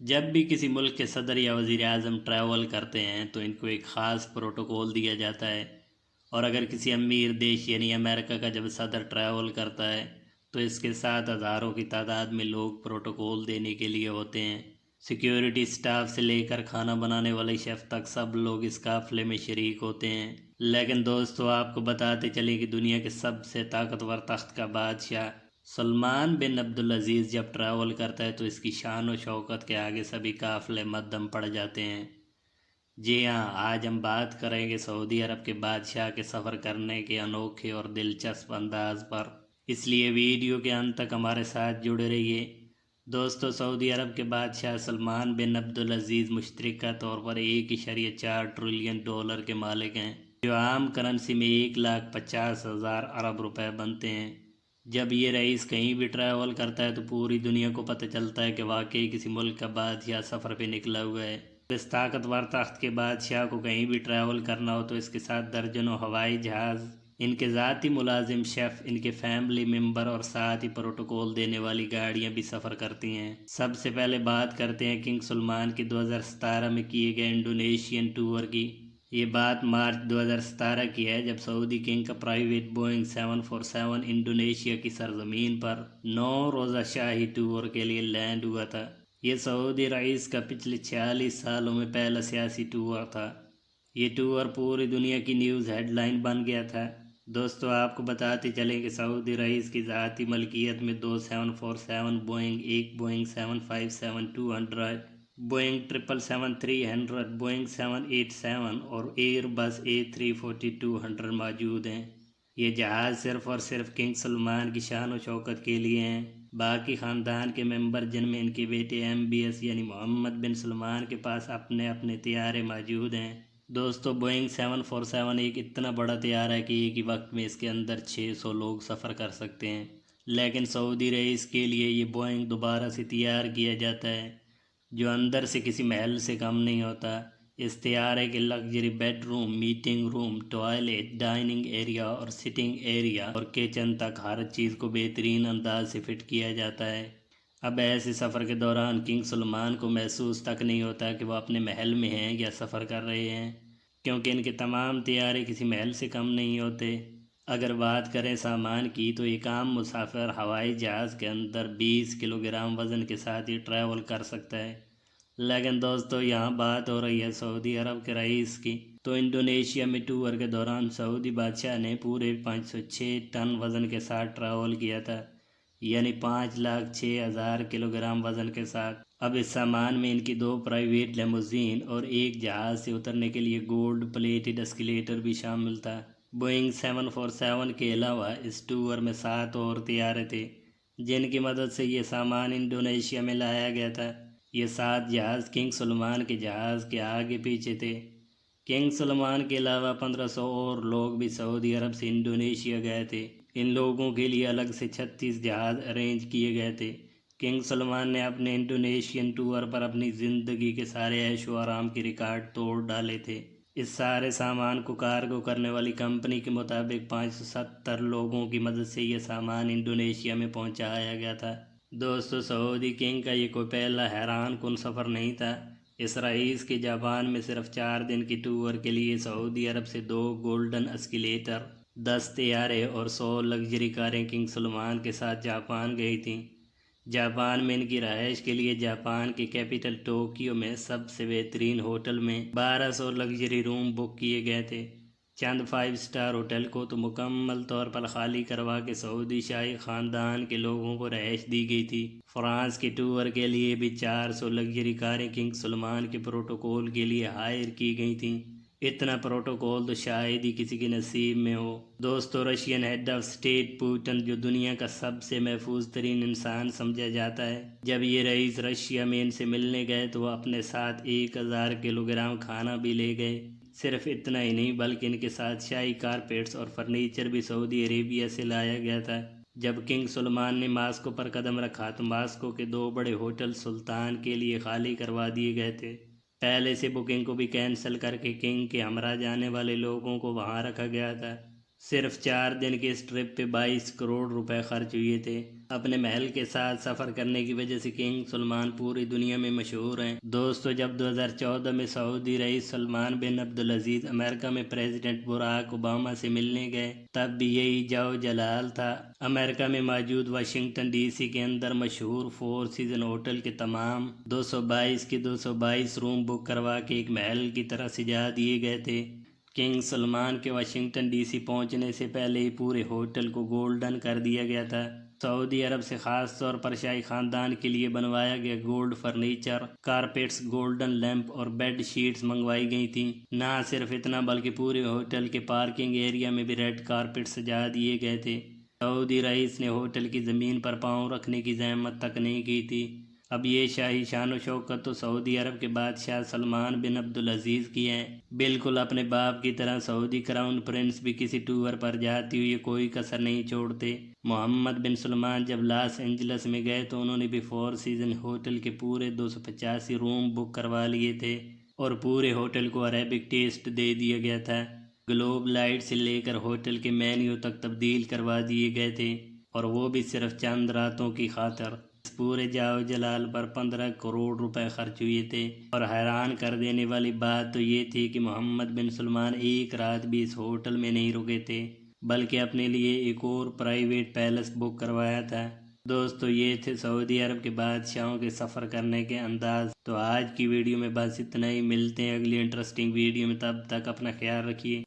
جب بھی کسی ملک کے صدر یا وزیر اعظم ٹریول کرتے ہیں تو ان کو ایک خاص پروٹوکول دیا جاتا ہے، اور اگر کسی امیر دیش یعنی امریکہ کا جب صدر ٹریول کرتا ہے تو اس کے ساتھ ہزاروں کی تعداد میں لوگ پروٹوکول دینے کے لیے ہوتے ہیں۔ سیکیورٹی سٹاف سے لے کر کھانا بنانے والے شیف تک سب لوگ اس قافلے میں شریک ہوتے ہیں۔ لیکن دوستو، آپ کو بتاتے چلیں کہ دنیا کے سب سے طاقتور تخت کا بادشاہ سلمان بن عبدالعزیز جب ٹریول کرتا ہے تو اس کی شان و شوکت کے آگے سبھی قافلے مدھم پڑ جاتے ہیں۔ جی ہاں، آج ہم بات کریں گے سعودی عرب کے بادشاہ کے سفر کرنے کے انوکھے اور دلچسپ انداز پر، اس لیے ویڈیو کے انت تک ہمارے ساتھ جڑے رہیے۔ دوستو، سعودی عرب کے بادشاہ سلمان بن عبدالعزیز مشترکہ طور پر 1.4 ٹریلین ڈالر کے مالک ہیں، جو عام کرنسی میں 1,50,000 ارب روپے بنتے ہیں۔ جب یہ رئیس کہیں بھی ٹریول کرتا ہے تو پوری دنیا کو پتہ چلتا ہے کہ واقعی کسی ملک کا بادشاہ سفر پہ نکلا ہوا ہے۔ اس طاقتور تخت کے بادشاہ کو کہیں بھی ٹریول کرنا ہو تو اس کے ساتھ درجنوں ہوائی جہاز، ان کے ذاتی ملازم شیف، ان کے فیملی ممبر اور ساتھ ہی پروٹوکول دینے والی گاڑیاں بھی سفر کرتی ہیں۔ سب سے پہلے بات کرتے ہیں کنگ سلمان کی 2017 میں کیے گئے انڈونیشین ٹور کی۔ یہ بات مارچ 2017 کی ہے، جب سعودی کنگ کا پرائیویٹ بوئنگ 747 انڈونیشیا کی سرزمین پر 9 روزہ شاہی ٹور کے لیے لینڈ ہوا تھا۔ یہ سعودی رئیس کا پچھلے 46 سالوں میں پہلا سیاسی ٹور تھا۔ یہ ٹور پوری دنیا کی نیوز ہیڈ لائن بن گیا تھا۔ دوستو، آپ کو بتاتے چلیں کہ سعودی رئیس کی ذاتی ملکیت میں 2 747 بوئنگ، ایک بوئنگ 757-200، بوئنگ 777-300، بوئنگ 787 اور ایئر بس A340-200 موجود ہیں۔ یہ جہاز صرف اور صرف کنگ سلمان کی شان و شوکت کے لیے ہیں۔ باقی خاندان کے ممبر، جن میں ان کے بیٹے MBS یعنی محمد بن سلمان کے پاس اپنے اپنے طیارے موجود ہیں۔ دوستو، بوئنگ 747 ایک اتنا بڑا طیارہ ہے کہ ایک ہی وقت میں اس کے اندر 600 لوگ سفر کر سکتے ہیں، لیکن سعودی رئیس کے لیے یہ بوئنگ دوبارہ سے تیار کیا جاتا ہے، جو اندر سے کسی محل سے کم نہیں ہوتا۔ اس طیارے کے luxury bed room, meeting room, toilet, dining area اور سٹنگ ایریا اور کچن تک ہر چیز کو بہترین انداز سے فٹ کیا جاتا ہے۔ اب ایسے سفر کے دوران کنگ سلمان کو محسوس تک نہیں ہوتا کہ وہ اپنے محل میں ہیں یا سفر کر رہے ہیں، کیونکہ ان کے تمام طیارے کسی محل سے کم نہیں ہوتے۔ اگر بات کریں سامان کی تو ایک عام مسافر ہوائی جہاز کے اندر 20 کلوگرام وزن کے ساتھ ہی ٹریول کر سکتا ہے، لیکن دوستو یہاں بات ہو رہی ہے سعودی عرب کے رئیس کی۔ تو انڈونیشیا میں ٹور کے دوران سعودی بادشاہ نے پورے 506 ٹن وزن کے ساتھ ٹریول کیا تھا، یعنی 5,06,000 کلوگرام وزن کے ساتھ۔ اب اس سامان میں ان کی 2 پرائیویٹ لیموزین اور ایک جہاز سے اترنے کے لیے گولڈ پلیٹڈ اسکیلیٹر بھی شامل تھا۔ بوئنگ 747 کے علاوہ اس ٹور میں 7 اور طیارے تھے، جن کی مدد سے یہ سامان انڈونیشیا میں لایا گیا تھا۔ یہ 7 جہاز کنگ سلمان کے جہاز کے آگے پیچھے تھے۔ کنگ سلمان کے علاوہ 1500 اور لوگ بھی سعودی عرب سے انڈونیشیا گئے تھے۔ ان لوگوں کے لیے الگ سے 36 جہاز ارینج کیے گئے تھے۔ کنگ سلمان نے اپنے انڈونیشین ٹور پر اپنی زندگی کے سارے عیش و آرام کے ریکارڈ توڑ ڈالے تھے۔ اس سارے سامان کو کارگو کرنے والی کمپنی کے مطابق 570 لوگوں کی مدد سے یہ سامان انڈونیشیا میں پہنچایا گیا تھا۔ دوستو، سعودی کنگ کا یہ کوئی پہلا حیران کن سفر نہیں تھا۔ اس رئیس کے جاپان میں صرف 4 دن کی ٹور کے لیے سعودی عرب سے 2 گولڈن اسکیلیٹر، 10 طیارے اور 100 لگژری کاریں کنگ سلمان کے ساتھ جاپان گئی تھیں۔ جاپان میں ان کی رہائش کے لیے جاپان کے کیپٹل ٹوکیو میں سب سے بہترین ہوٹل میں 1200 لگژری روم بک کیے گئے تھے۔ چند 5 سٹار ہوٹل کو تو مکمل طور پر خالی کروا کے سعودی شاہی خاندان کے لوگوں کو رہائش دی گئی تھی۔ فرانس کے ٹور کے لیے بھی 400 لگژری کاریں کنگ سلمان کے پروٹوکول کے لیے ہائر کی گئی تھیں۔ اتنا پروٹوکول تو شاید ہی کسی کے نصیب میں ہو۔ دوستو، Russian head of state Putin, جو دنیا کا سب سے محفوظ ترین انسان سمجھا جاتا ہے، جب یہ رئیس رشیا میں ان سے ملنے گئے تو وہ اپنے ساتھ 1000 کلوگرام کھانا بھی لے گئے۔ صرف اتنا ہی نہیں بلکہ ان کے ساتھ شاہی کارپیٹس اور فرنیچر بھی سعودی عربیہ سے لایا گیا تھا۔ جب کنگ سلمان نے ماسکو پر قدم رکھا تو ماسکو کے 2 بڑے ہوٹل سلطان کے لیے خالی کروا دیے گئے تھے۔ پہلے سے بکنگ کو بھی کینسل کر کے کنگ کے ہمراہ جانے والے لوگوں کو وہاں رکھا گیا تھا۔ صرف 4 دن کے اس ٹرپ پہ 22 کروڑ روپے خرچ ہوئے تھے۔ اپنے محل کے ساتھ سفر کرنے کی وجہ سے کنگ سلمان پوری دنیا میں مشہور ہیں۔ دوستو، جب 2014 میں سعودی رئیس سلمان بن عبدالعزیز امریکہ میں پریزیڈنٹ باراک اوباما سے ملنے گئے، تب بھی یہی جو جلال تھا۔ امریکہ میں موجود واشنگٹن ڈی سی کے اندر مشہور فور سیزن ہوٹل کے تمام 222 روم بک کروا کے ایک محل کی طرح سجا دیے گئے تھے۔ کنگ سلمان کے واشنگٹن ڈی سی پہنچنے سے پہلے ہی پورے ہوٹل کو گولڈن کر دیا گیا تھا۔ سعودی عرب سے خاص طور پر شاہی خاندان کے لیے بنوایا گیا gold furniture, carpets, golden lamp اور بیڈ شیٹس منگوائی گئی تھیں۔ نہ صرف اتنا بلکہ پورے ہوٹل کے پارکنگ ایریا میں بھی ریڈ کارپیٹ سجا دیے گئے تھے۔ سعودی رئیس نے ہوٹل کی زمین پر پاؤں رکھنے کی زحمت تک نہیں کی تھی۔ اب یہ شاہی شان و شوکت تو سعودی عرب کے بادشاہ سلمان بن عبدالعزیز کی ہے۔ بالکل اپنے باپ کی طرح سعودی کراؤن پرنس بھی کسی ٹور پر جاتے ہوئے کوئی کسر نہیں چھوڑتے۔ محمد بن سلمان جب لاس اینجلس میں گئے تو انہوں نے بھی فور سیزن ہوٹل کے پورے 285 روم بک کروا لیے تھے اور پورے ہوٹل کو عربک ٹیسٹ دے دیا گیا تھا۔ گلوب لائٹ سے لے کر ہوٹل کے مینیو تک تبدیل کروا دیے گئے تھے، اور وہ بھی صرف چند راتوں کی خاطر۔ اس پورے جاؤ جلال پر 15 کروڑ روپے خرچ ہوئے تھے، اور حیران کر دینے والی بات تو یہ تھی کہ محمد بن سلمان ایک رات بھی اس ہوٹل میں نہیں رکے تھے، بلکہ اپنے لیے ایک اور پرائیویٹ پیلس بک کروایا تھا۔ دوستو، یہ تھے سعودی عرب کے بادشاہوں کے سفر کرنے کے انداز۔ تو آج کی ویڈیو میں بس اتنا ہی، ملتے ہیں اگلی انٹرسٹنگ ویڈیو میں، تب تک اپنا خیال رکھیے۔